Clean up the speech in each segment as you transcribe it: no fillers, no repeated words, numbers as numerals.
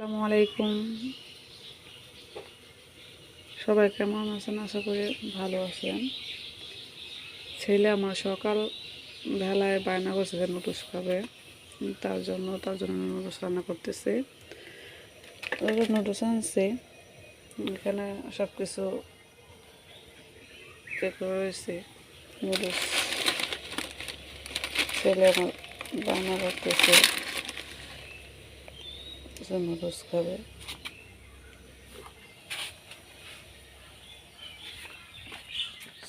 আসসালামু আলাইকুম। সবাই কেমন আছেন? আশা করি ভালো আছেন। ছেলে আমার সকাল বেলায় বায়না করছে যে নুডলস খাবে, তার জন্য নুডলস রান্না করতেছি। নুডলস আনছি, এখানে সব কিছু রয়েছে। নুডলস ছেলে আমার বায়না করতেছে যে নুডলস খাবে।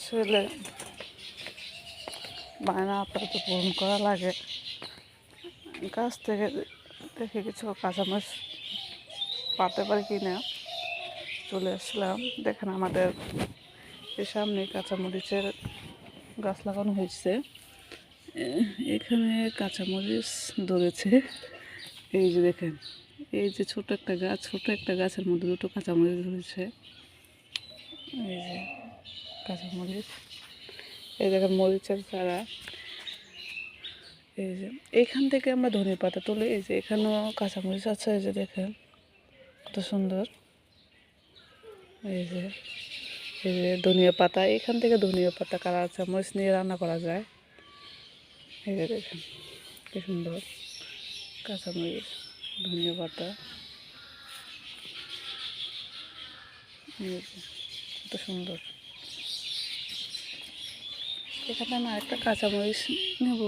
ছেলে বায়না আপাতত পূরণ করা লাগে। গাছ থেকে দেখে কিছু কাঁচামরিচ পাতে পারি কি না চলে আসলাম। দেখেন আমাদের এই সামনে কাঁচামরিচের গাছ লাগানো হয়েছে। এখানে কাঁচামরিচ ধরেছে, এই যে দেখেন, এই যে ছোট একটা গাছের মধ্যে দুটো কাঁচামরিচ ধরেছে। এই যে কাঁচামরিচ, এই দেখেন মরিচের চারা। এই যে এইখান থেকে আমরা ধনে পাতা তুলি। এই যে এখানেও কাঁচামরিচ আছে, এই যে দেখেন কত সুন্দর। এই যে ধনিয়া পাতা, এখান থেকে ধনিয়া পাতা কাঁচামরিচ নিয়ে রান্না করা যায়। এই যে দেখেন কি সুন্দর কাঁচামরিচ, ধনিয়া পাতা, কত সুন্দর। এখানে আমি আরেকটা কাঁচামরিচ নেব।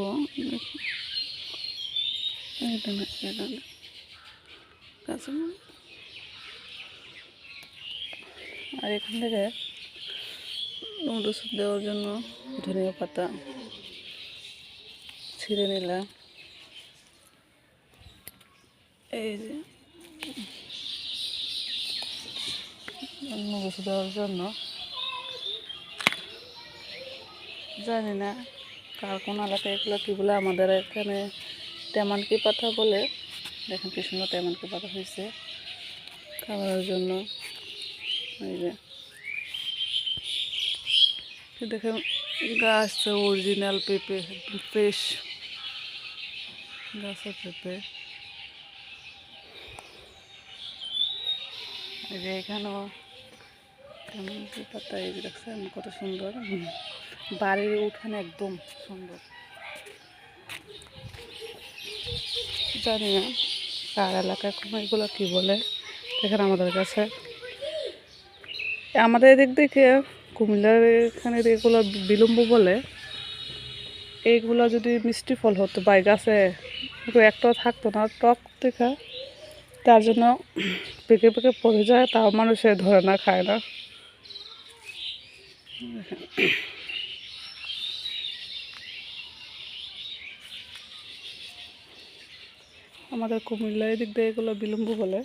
কাঁচামরিচ, আর এখান থেকে নুডলস দেওয়ার জন্য ধনিয়া পাতা ছিঁড়ে নিলাম। এই যে নুডলস দেওয়ার জন্য, জানি না কার কোন এলাকায় এগুলো কী বলে, আমাদের এখানে তেমানকি পাতা বলে। দেখেন কি সুন্দর তেমানকি পাতা হয়েছে খাওয়ার জন্য। এই যে দেখেন গাছ, অরিজিনাল পেঁপে, ফ্রেশ গাছের পেঁপে। এই যে এখানেও তেমানকি পাতা, এই যে দেখছেন কত সুন্দর। বাড়ির উঠানে একদম সুন্দর। জানি না কার এলাকায় কোনো এগুলো কী বলে। দেখেন আমাদের কাছে, আমাদের এদিক থেকে কুমিল্লার এখানে এগুলো বিলম্ব বলে। এইগুলো যদি মিষ্টি ফল হতো বা গাছে একটাও থাকতো না, টক দেখা, তার জন্য পেকে পেকে পড়ে যায়, তাও মানুষে ধরে না, খায় না। আমাদের কুমিল্লার এদিক দিয়ে এগুলো বিলম্ব বলে।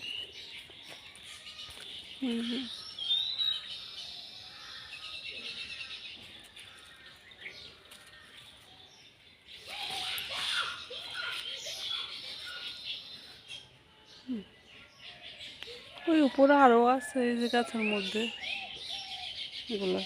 ওই উপরে আরও আছে, এই যে গাছের মধ্যে এগুলো।